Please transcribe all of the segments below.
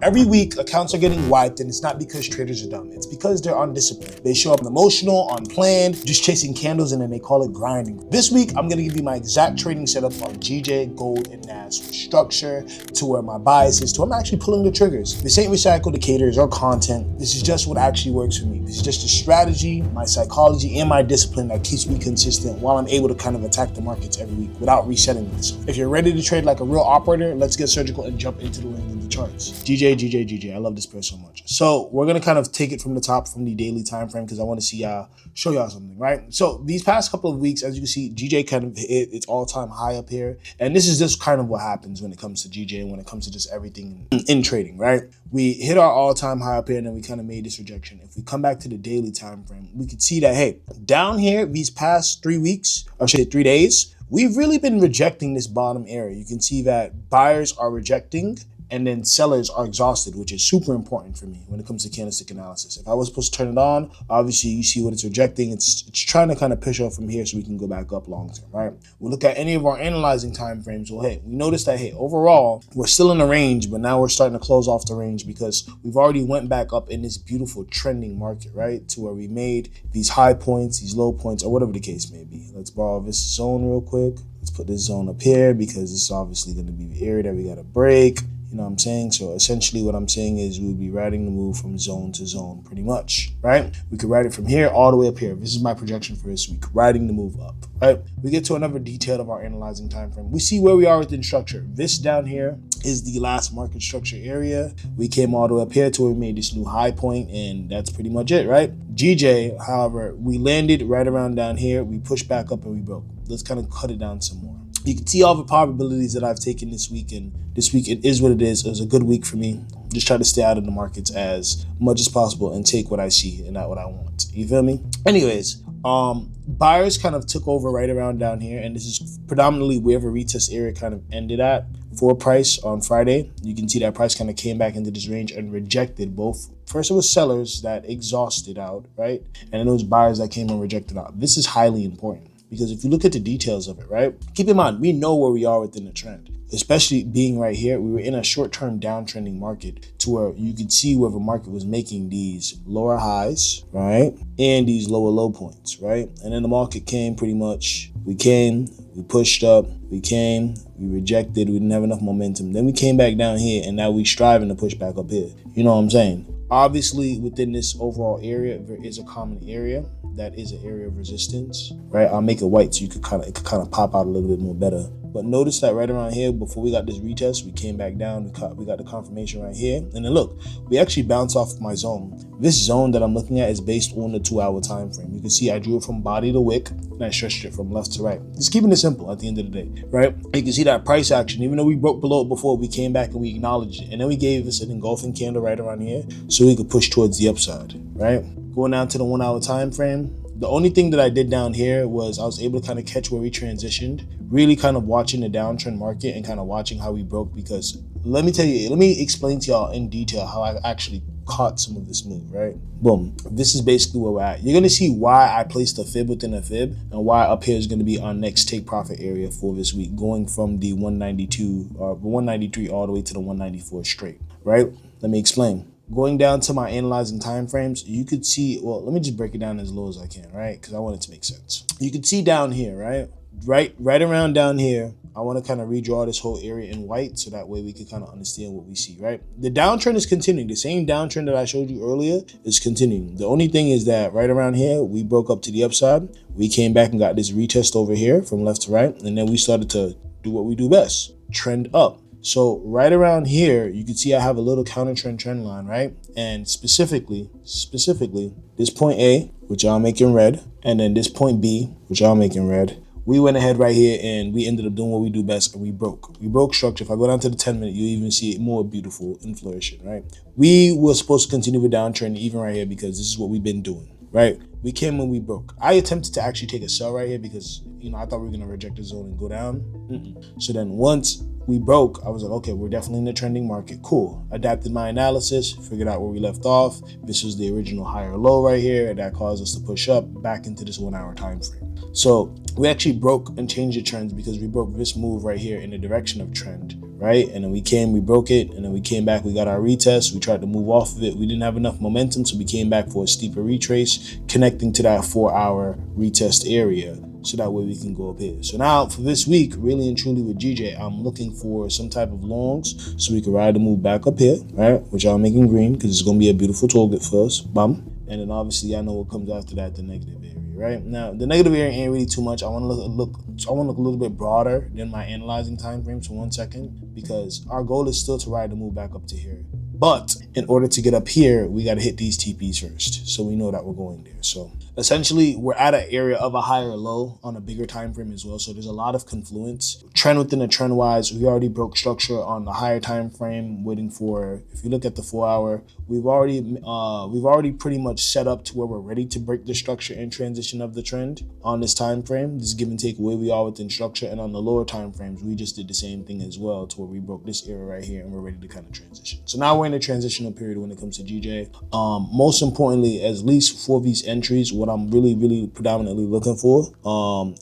Every week, accounts are getting wiped, and it's not because traders are dumb. It's because they're undisciplined. They show up emotional, unplanned, just chasing candles, and then they call it grinding. This week, I'm gonna give you my exact trading setup on GJ, gold, and NAS with structure to where my bias is to I'm actually pulling the triggers. This ain't recycled indicators or content. This is just what actually works for me. This is just a strategy, my psychology, and my discipline that keeps me consistent while I'm able to kind of attack the markets every week without resetting this. If you're ready to trade like a real operator, let's get surgical and jump into the lane in the charts. GJ. I love this pair so much. So we're gonna kind of take it from the top from the daily time frame because I want to see show y'all something, right? So these past couple of weeks, as you can see, GJ kind of hit its all-time high up here, and this is just kind of what happens when it comes to GJ and when it comes to just everything in trading, right? We hit our all-time high up here, and then we kind of made this rejection. If we come back to the daily time frame, we could see that hey, down here these past 3 weeks, or say 3 days, we've really been rejecting this bottom area. You can see that buyers are rejecting and then sellers are exhausted, which is super important for me when it comes to candlestick analysis. If I was supposed to turn it on, obviously you see what it's rejecting. It's trying to kind of push off from here so we can go back up long term, right? We'll look at any of our analyzing time frames. Well, hey, we noticed that, hey, overall, we're still in the range, but now we're starting to close off the range because we've already went back up in this beautiful trending market, right? To where we made these high points, these low points, or whatever the case may be. Let's borrow this zone real quick. Let's put this zone up here because it's obviously going to be the area that we got to break. You know what I'm saying? So essentially what I'm saying is we'll be riding the move from zone to zone pretty much, right? We could ride it from here all the way up here. This is my projection for this week, riding the move up, right? We get to another detail of our analyzing time frame. We see where we are within structure. This down here is the last market structure area. We came all the way up here to where we made this new high point, and that's pretty much it, right? GJ, however, we landed right around down here. We pushed back up and we broke. Let's kind of cut it down some more. You can see all the probabilities that I've taken this week, and this week it is what it is. It was a good week for me. Just try to stay out of the markets as much as possible and take what I see and not what I want. You feel me? Anyways, buyers kind of took over right around down here, and this is predominantly where the retest area kind of ended at for price on Friday. You can see that price kind of came back into this range and rejected both. First, it was sellers that exhausted out, right? And then it was buyers that came and rejected out. This is highly important. Because if you look at the details of it, right? Keep in mind, we know where we are within the trend. Especially being right here, we were in a short-term downtrending market to where you could see where the market was making these lower highs, right? And these lower low points, right? And then the market came pretty much, we pushed up, we rejected, we didn't have enough momentum. Then we came back down here, and now we striving to push back up here. You know what I'm saying? Obviously, within this overall area, there is a common area that is an area of resistance, right? I'll make it white so it could kind of pop out a little bit more better. But notice that right around here, before we got this retest, we came back down. We got the confirmation right here, and then look, we actually bounced off my zone. This zone that I'm looking at is based on the 2-hour time frame. You can see I drew it from body to wick, and I stretched it from left to right. Just keeping it simple at the end of the day, right? You can see that price action. Even though we broke below it before, we came back and we acknowledged it, and then we gave us an engulfing candle right around here, so we could push towards the upside, right? Going down to the 1-hour time frame. The only thing that I did down here was I was able to kind of catch where we transitioned, really kind of watching the downtrend market and kind of watching how we broke, because let me explain to y'all in detail how I actually caught some of this move, right? Boom. This is basically where we're at. You're going to see why I placed a fib within a fib and why up here is going to be our next take profit area for this week, going from the 192 or 193 all the way to the 194 straight, right? Let me explain. Going down to my analyzing time frames, you could see, well, let me just break it down as low as I can, right? Because I want it to make sense. You can see down here, right? Right around down here, I want to kind of redraw this whole area in white so that way we can kind of understand what we see, right? The downtrend is continuing. The same downtrend that I showed you earlier is continuing. The only thing is that right around here, we broke up to the upside. We came back and got this retest over here from left to right. And then we started to do what we do best, trend up. So right around here, you can see I have a little counter trend line, right? And specifically, this point A, which I'll make in red, and then this point B, which I'll make in red. We went ahead right here and we ended up doing what we do best, and we broke. We broke structure. If I go down to the 10-minute, you even see it more beautiful in flourishing, right? We were supposed to continue the downtrend even right here because this is what we've been doing, right? We came when we broke. I attempted to actually take a sell right here because, I thought we were going to reject the zone and go down. So then once we broke, I was like, okay, we're definitely in the trending market. Cool. Adapted my analysis, figured out where we left off. This was the original higher low right here, and that caused us to push up back into this 1 hour time frame. So we actually broke and changed the trends because we broke this move right here in the direction of trend, right? And then we broke it, and then we came back, we got our retest, we tried to move off of it. We didn't have enough momentum, so we came back for a steeper retrace, connecting to that 4-hour retest area. So that way we can go up here. So now for this week, really and truly with GJ, I'm looking for some type of longs so we can ride the move back up here, right? Which I'm making green because it's going to be a beautiful target for us. Bum. And then obviously I know what comes after that, the negative area, right? Now the negative area ain't really too much. I want to look a little bit broader than my analyzing time frames for 1 second, because our goal is still to ride the move back up to here. But in order to get up here, we got to hit these TPs first. So we know that we're going there. So essentially, we're at an area of a higher low on a bigger time frame as well. So there's a lot of confluence. Trend within a trend wise, we already broke structure on the higher time frame, waiting for, if you look at the 4-hour, we've already pretty much set up to where we're ready to break the structure and transition of the trend on this time frame. This give and take where we are within structure. And on the lower time frames, we just did the same thing as well, to where we broke this area right here and we're ready to kind of transition. So now we're in a transitional period when it comes to GJ. Most importantly, at least for these entries, what I'm really predominantly looking for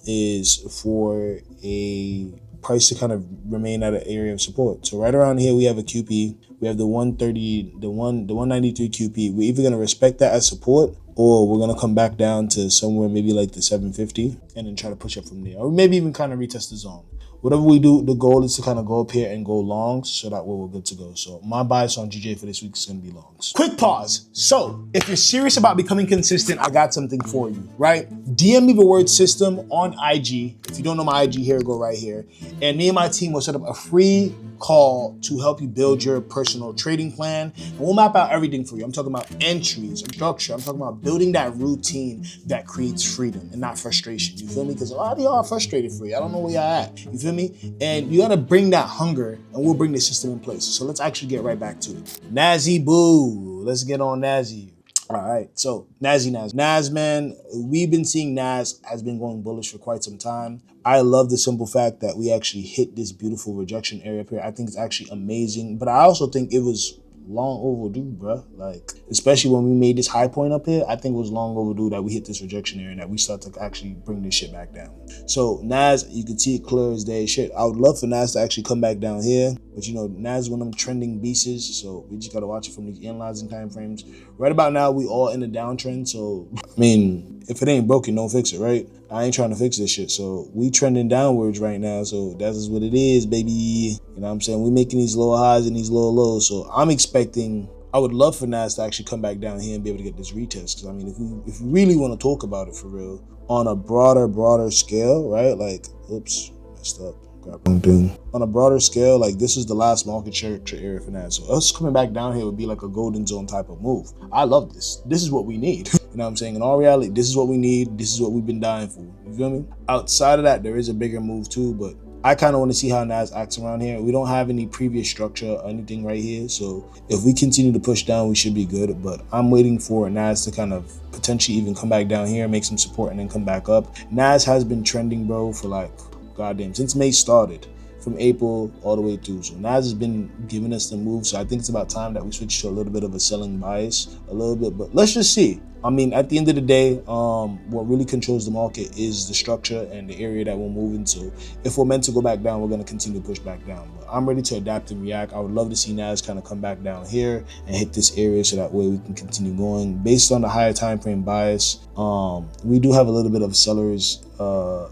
is for a price to kind of remain at an area of support. So right around here we have a QP, we have the 130, the 193 QP. We're either going to respect that as support, or we're going to come back down to somewhere maybe like the 750 and then try to push up from there, or maybe even kind of retest the zone. Whatever we do, the goal is to kind of go up here and go longs, so that way we're good to go. So my bias on GJ for this week is going to be longs. Quick pause. So if you're serious about becoming consistent, I got something for you, right? DM me the word system on IG. If you don't know my IG, here, go right here. And me and my team will set up a free call to help you build your personal trading plan. And we'll map out everything for you. I'm talking about entries, structure. I'm talking about building that routine that creates freedom and not frustration. You feel me? Because a lot of y'all are frustrated for you. I don't know where y'all at. You feel me? And you gotta bring that hunger, and we'll bring the system in place. So let's actually get right back to it. Nazi boo. Let's get on Nazi. All right, so Nas, man, we've been seeing Nas has been going bullish for quite some time. I love the simple fact that we actually hit this beautiful rejection area up here. I think it's actually amazing, but I also think it was long overdue, bro. Like, especially when we made this high point up here, I think it was long overdue that we hit this rejection area and that we start to actually bring this shit back down. So Nas, you can see it clear as day. Shit, I would love for Nas to actually come back down here, but you know, Nas is one of them trending beasts, so we just gotta watch it from these analyzing time frames. Right about now, we all in a downtrend, so I mean, if it ain't broken, don't fix it, right? I ain't trying to fix this shit, so we trending downwards right now, so that's just what it is, baby. You know what I'm saying? We making these lower highs and these lower lows, so I'm expecting, I would love for Nas to actually come back down here and be able to get this retest, because I mean, if we really want to talk about it for real, on a broader scale, right? Like, oops, messed up. On a broader scale, like, this is the last market share area for Nas. So us coming back down here would be like a golden zone type of move. I love this. This is what we need. You know what I'm saying? In all reality, this is what we need. This is what we've been dying for. You feel me? Outside of that, there is a bigger move too, but I kind of want to see how Nas acts around here. We don't have any previous structure or anything right here, so if we continue to push down, we should be good. But I'm waiting for Nas to kind of potentially even come back down here, make some support, and then come back up. Nas has been trending, bro, for like, goddamn, since May started, from April all the way through. So Nas has been giving us the move, so I think it's about time that we switch to a little bit of a selling bias, a little bit, but let's just see. I mean, at the end of the day, what really controls the market is the structure and the area that we're moving. So if we're meant to go back down, we're going to continue to push back down. But I'm ready to adapt and react. I would love to see Nas kind of come back down here and hit this area, so that way we can continue going. Based on the higher time frame bias, we do have a little bit of seller's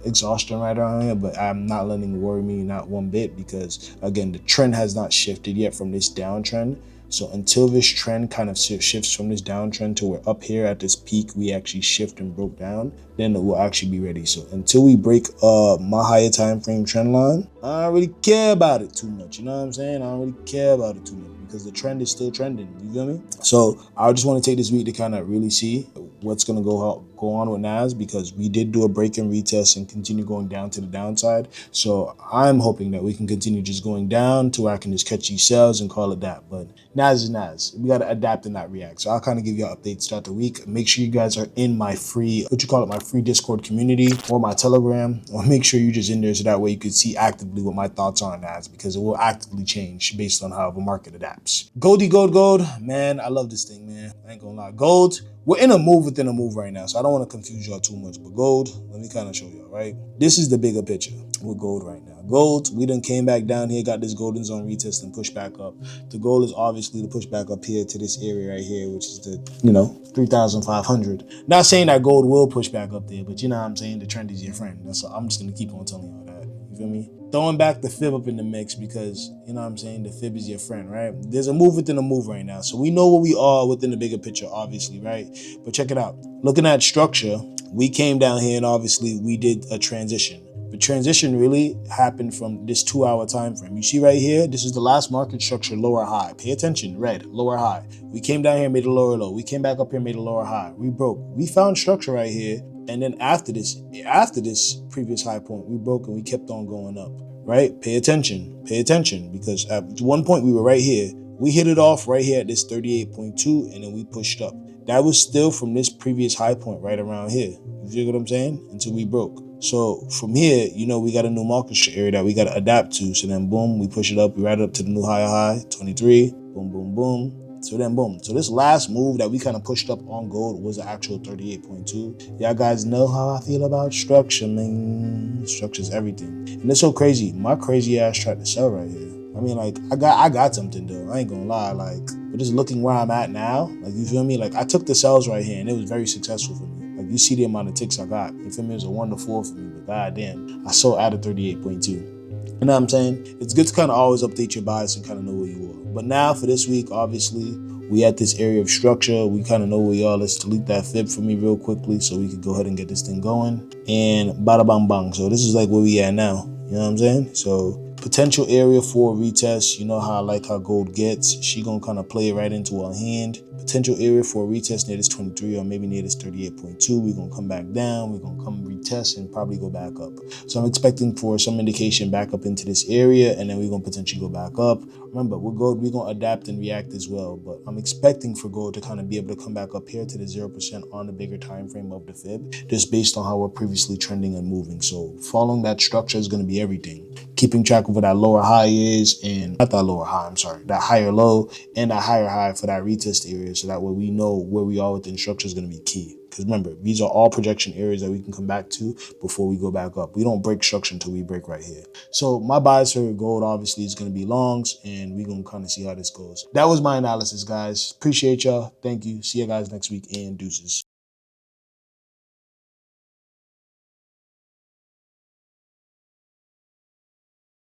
exhaustion right around here, but I'm not letting it worry me, not one bit, because again, the trend has not shifted yet from this downtrend. So until this trend kind of shifts from this downtrend to we're up here at this peak, we actually shift and broke down, then we'll actually be ready. So until we break my higher time frame trend line, I don't really care about it too much. You know what I'm saying? I don't really care about it too much, because the trend is still trending. You feel me? So I just want to take this week to kind of really see what's going to go on with Nas, because we did do a break and retest and continue going down to the downside. So I'm hoping that we can continue just going down to where I can just catch these sales and call it that. But Nas is Nas. We got to adapt and not react. So I'll kind of give you updates throughout the week. Make sure you guys are in my free, my free Discord community or my Telegram, or make sure you're just in there so that way you can see actively what my thoughts are on Nas, because it will actively change based on how the market adapts. Gold, man. I love this thing, man. I ain't gonna lie. Gold, We're in a move within a move right now, so I don't want to confuse y'all too much. But gold, let me kind of show y'all, right? This is the bigger picture with gold right now. Gold, we done came back down here, got this golden zone retest and push back up. The goal is obviously to push back up here to this area right here, which is the, 3,500. Not saying that gold will push back up there, but you know what I'm saying? The trend is your friend. That's all. I'm just going to keep on telling y'all that. You feel me? Throwing back the fib up in the mix because, you know what I'm saying, the fib is your friend, right? There's a move within a move right now. So we know where we are within the bigger picture, obviously, right? But check it out. Looking at structure, we came down here and obviously we did a transition. The transition really happened from this 2-hour time frame. You see right here, this is the last market structure, lower high. Pay attention, red, lower high. We came down here, made a lower low. We came back up here, made a lower high. We broke. We found structure right here. And then after this previous high point, we broke and we kept on going up, right? Pay attention, because at one point we were right here. We hit it off right here at this 38.2 and then we pushed up. That was still from this previous high point right around here. You feel what I'm saying? Until we broke. So from here, we got a new market area that we got to adapt to. So then boom, we push it up, we ride it up to the new higher high, 23, boom, boom, boom. So then boom. So this last move that we kind of pushed up on gold was the actual 38.2. Y'all guys know how I feel about structure, man. Structure's everything. And it's so crazy. My crazy ass tried to sell right here. I mean, like, I got something though. I ain't gonna lie. Like, but just looking where I'm at now, like, you feel me? Like, I took the sells right here and it was very successful for me. Like, you see the amount of ticks I got. You feel me? It was a 1 to 4 for me, but goddamn, I sold out of 38.2. You know what I'm saying? It's good to kind of always update your bias and kind of know where you are. But now for this week, obviously, we at this area of structure. We kind of know where we are. Let's delete that fib for me real quickly so we can go ahead and get this thing going. And bada bang bang. So this is like where we at now. You know what I'm saying? So potential area for a retest. You know how I like how gold gets. She gonna kind of play it right into her hand. Potential area for a retest near this 23 or maybe near this 38.2. We're gonna come back down. We're gonna come retest and probably go back up. So I'm expecting for some indication back up into this area, and then we're gonna potentially go back up. Remember, with gold, we're gonna adapt and react as well. But I'm expecting for gold to kind of be able to come back up here to the 0% on the bigger time frame of the fib, just based on how we're previously trending and moving. So following that structure is gonna be everything. Keeping track of what that lower high is, and not that lower high, I'm sorry, that higher low and that higher high for that retest area, so that way we know where we are within structure is going to be key. Because remember, these are all projection areas that we can come back to before we go back up. We don't break structure until we break right here. So my bias for gold obviously is going to be longs, and we're going to kind of see how this goes. That was my analysis, guys. Appreciate y'all. Thank you. See you guys next week, and deuces.